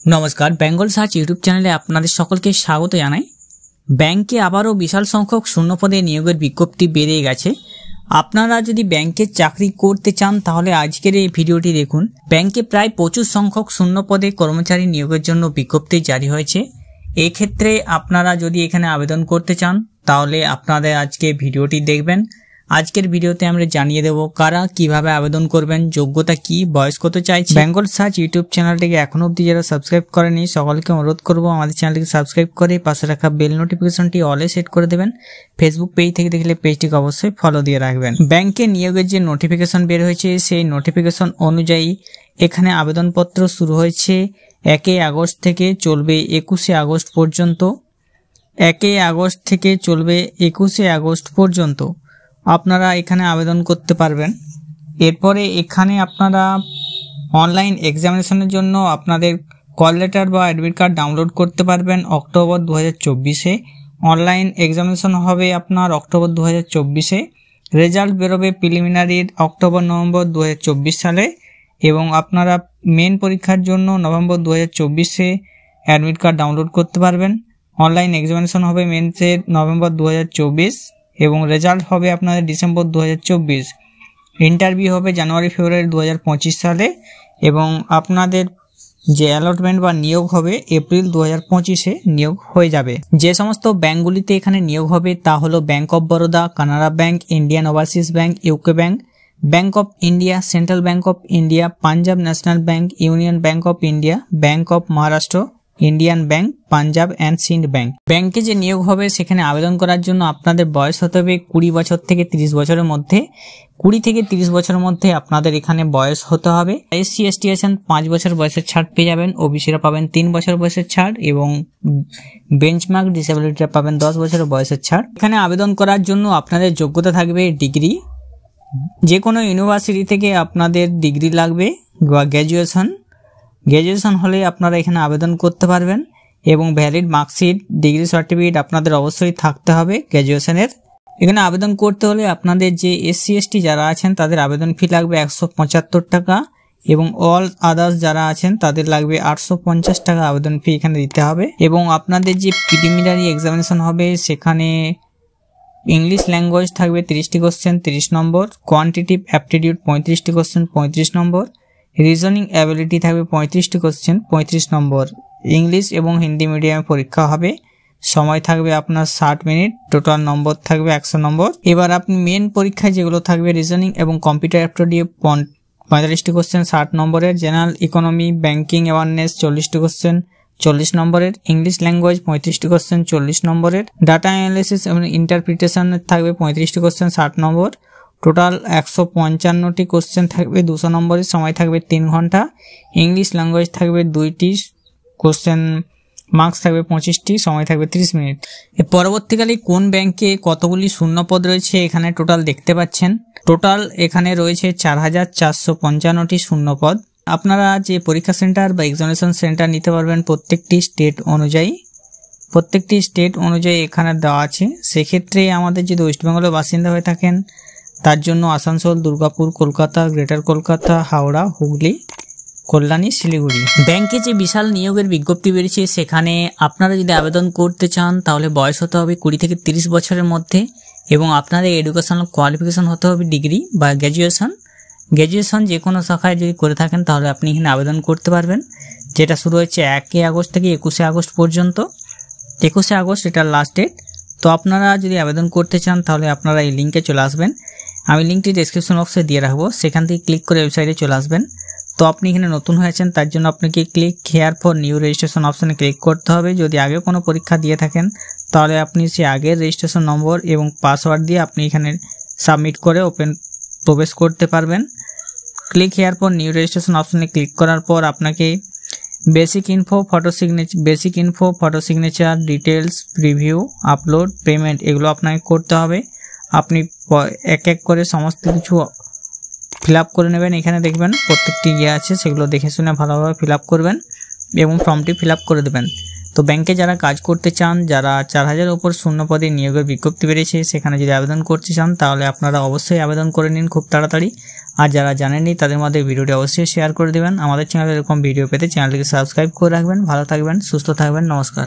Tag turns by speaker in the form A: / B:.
A: नमस्कार बेंगल सार्च यूट्यूब चैनले आपनादेर सकलके स्वागत जानाई। बैंके आबारो विशाल संख्यक शून्य पदे नियोगेर विज्ञप्ति बेरिये गेछे। आपनारा यदि बैंके चाकरी करते चान ताहले आजकेर एई भिडियोटी देखुन। बैंके प्राय प्रचुर संख्यक शून्य पदे कर्मचारी नियोगेर जन्य विज्ञप्ति जारी हयेछे। एई क्षेत्रे आपनारा यदि एखाने आवेदन करते चान ताहले आपनादेर आजके भिडियोटी देखबेन। आजकेर भिडियोते आमरा जानिये देब कारा किभाबे आवेदन करबेन, योग्यता की, बयस कत चाइछे। बेंगल सार्च यूट्यूब चैनलटिके एखोनो अब्दि जारा साबस्क्राइब करेननि सकलके अनुरोध करब आमादेर चैनलटिके साबस्क्राइब करे पाशे राखा बेल नोटिफिकेशनटी अले सेट करे देबेन। फेसबुक पेज थेके देखले पेजटिके अवश्यई फलो दिये राखबेन। बैंके नियोगेर जे नोटिफिकेशन बेर हयेछे सेई नोटिफिकेशन अनुयायी एखाने आवेदनपत्र शुरू हयेछे 1 আগস্ট থেকে চলবে 21 আগস্ট পর্যন্ত। 1 আগস্ট থেকে চলবে 21 আগস্ট পর্যন্ত আপনারা এখানে আবেদন করতে পারবেন। এরপরে এখানে আপনারা অনলাইন এক্সামিনেশনের জন্য আপনাদের কল লেটার বা অ্যাডমিট কার্ড ডাউনলোড করতে পারবেন। অক্টোবর 2024-এ অনলাইন এক্সামিনেশন হবে আপনার অক্টোবর 2024-এ। রেজাল্ট বেরোবে প্রিলিমিনারির অক্টোবর-নভেম্বর 2024 সালে এবং আপনারা মেন পরীক্ষার জন্য নভেম্বর 2024-এ অ্যাডমিট কার্ড ডাউনলোড করতে পারবেন। অনলাইন এক্সামিনেশন হবে মেন্সের নভেম্বর 2024 এবং রেজাল্ট হবে আপনাদের ডিসেম্বর 2024। ইন্টারভিউ হবে জানুয়ারি-ফেব্রুয়ারি 2025 সালে এবং আপনাদের যে অ্যালটমেন্ট বা নিয়োগ হবে এপ্রিল 2025-এ নিয়োগ হয়ে যাবে। যে সমস্ত ব্যাংকগুলিতে এখানে নিয়োগ হবে তা হলো bank of Baroda, Canara bank, Indian overseas bank, UCO bank, bank of India, central bank of India, Punjab national bank, union bank of India, bank of Maharashtra, Indian bank, Punjab and Sindh bank. ব্যাংকে যে নিয়োগ হবে সেখানে আবেদন করার জন্য আপনাদের বয়স হতে হবে 20 বছর থেকে 30 বছরের মধ্যে। 20 থেকে 30 বছরের মধ্যে আপনাদের এখানে বয়স হতে হবে। এসসি এসটি আছেন 5 বছর বয়সের ছাড় পেয়ে যাবেন, ওবিসিরা পাবেন 3 বছর বয়সের ছাড় এবং বেঞ্চমার্ক ডিসেবিলিটিরা পাবেন 10 বছরের বয়সের ছাড়। এখানে আবেদন করার জন্য আপনাদের যোগ্যতা থাকবে ডিগ্রি, যে কোনো ইউনিভার্সিটি থেকে আপনাদের ডিগ্রি লাগবে বা গ্র্যাজুয়েশন হলে আপনারা এখানে আবেদন করতে পারবেন এবং ভ্যালিড মার্কশিট, ডিগ্রি সার্টিফিকেট আপনাদের অবশ্যই থাকতে হবে গ্র্যাজুয়েশনের। এখানে আবেদন করতে হলে আপনাদের যে এসসি এসটি যারা আছেন তাদের আবেদন ফি লাগবে 175 টাকা এবং অল আদার্স যারা আছেন তাদের লাগবে 850 টাকা আবেদন ফি এখানে দিতে হবে। এবং আপনাদের যে প্রিলিমিনারি এক্সামিনেশন হবে সেখানে ইংলিশ ল্যাঙ্গুয়েজ থাকবে 30টি কোশ্চেন 30 নম্বর, কোয়ান্টিটিভ অ্যাপটিটিউড 35টি কোশ্চেন 35 নম্বর, রিজনিং অ্যাবিলিটি থাকবে 35টি কোশ্চেন 35 নম্বর। ইংলিশ এবং হিন্দি মিডিয়ামে পরীক্ষা হবে, সময় থাকবে আপনার 60 মিনিট, টোটাল নম্বর থাকবে 100 নম্বর। এবার আপনি মেন পরীক্ষায় যেগুলো থাকবে রিজনিং এবং কম্পিউটার অ্যাপটিটিউড 45টি কোশ্চেন 60 নম্বরের, জেনারেল ইকোনমি, ব্যাংকিং অ্যাওয়ারনেস 40টি কোশ্চেন 40 নম্বরের, ইংলিশ ল্যাঙ্গুয়েজ 35টি কোশ্চেন 40 নম্বরের, ডাটা অ্যানালিসিস এবং ইন্টারপ্রিটেশন থাকবে 35টি কোশ্চেন 60 নম্বর। টোটাল 155টি কোশ্চেন থাকবে 200 নম্বরের, সময় থাকবে 3 ঘন্টা। ইংলিশ ল্যাঙ্গুয়েজ থাকবে 2টি কোশ্চেন, মার্কস থাকবে 25টি, সময় থাকবে 30 মিনিট। পরবর্তীকালে কোন ব্যাংকে কতগুলি শূন্য পদ রয়েছে এখানে টোটাল দেখতে পাচ্ছেন। টোটাল এখানে রয়েছে 4455টি শূন্য পদ। আপনারা যে পরীক্ষা সেন্টার বা এক্সামিনেশন সেন্টার নিতে পারবেন প্রত্যেকটি স্টেট অনুযায়ী এখানে দেওয়া আছে। সেক্ষেত্রে আমাদের যদি ওয়েস্ট বেঙ্গলের বাসিন্দা হয়ে থাকেন তার জন্য আসানসোল, দুর্গাপুর, কলকাতা, গ্রেটার কলকাতা, হাওড়া, হুগলি, কল্যাণী, শিলিগুড়ি। ব্যাংকে যে বিশাল নিয়োগের বিজ্ঞপ্তি বেরিয়েছে সেখানে আপনারা যদি আবেদন করতে চান তাহলে বয়স হতে হবে 20 থেকে 30 বছরের মধ্যে এবং আপনাদের এডুকেশনাল কোয়ালিফিকেশন হতে হবে ডিগ্রি বা গ্র্যাজুয়েশন যে কোনো শাখায় যদি করে থাকেন তাহলে আপনি এখানে আবেদন করতে পারবেন। যেটা শুরু হচ্ছে 1 আগস্ট থেকে 21 আগস্ট পর্যন্ত। 21 আগস্ট এটা লাস্ট ডেট। তো আপনারা যদি আবেদন করতে চান তাহলে আপনারা এই লিঙ্কে চলে আসবেন, আমি লিঙ্কটি ডেসক্রিপশন বক্সে দিয়ে রাখবো, সেখান থেকে ক্লিক করে ওয়েবসাইটে চলে আসবেন। তো আপনি এখানে নতুন হয়েছেন তার জন্য আপনাকে click here for new registration অপশানে ক্লিক করতে হবে। যদি আগে কোনো পরীক্ষা দিয়ে থাকেন তাহলে আপনি সেই আগের রেজিস্ট্রেশন নম্বর এবং পাসওয়ার্ড দিয়ে আপনি এখানে সাবমিট করে প্রবেশ করতে পারবেন। Click here for new registration অপশানে ক্লিক করার পর আপনাকে basic info, photo signature, details, preview, upload, payment এগুলো আপনাকে করতে হবে। আপনি এক এক করে সমস্ত কিছু ফিল আপ করে নেবেন। এখানে দেখবেন প্রত্যেকটি আছে সেগুলো দেখে শুনে ভালোভাবে ফিল আপ করবেন এবং ফর্মটি ফিল আপ করে দেবেন। তো ব্যাংকে যারা কাজ করতে চান, যারা 4000 ওপর শূন্য পদে নিয়োগের বিজ্ঞপ্তি বেরিয়েছে সেখানে যদি আবেদন করতে চান তাহলে আপনারা অবশ্যই আবেদন করে নিন খুব তাড়াতাড়ি। আর যারা জানেননি তাদের মধ্যে ভিডিওটি অবশ্যই শেয়ার করে দেবেন। আমাদের চ্যানেলে এরকম ভিডিও পেতে চ্যানেলটিকে সাবস্ক্রাইব করে রাখবেন। ভালো থাকবেন, সুস্থ থাকবেন, নমস্কার।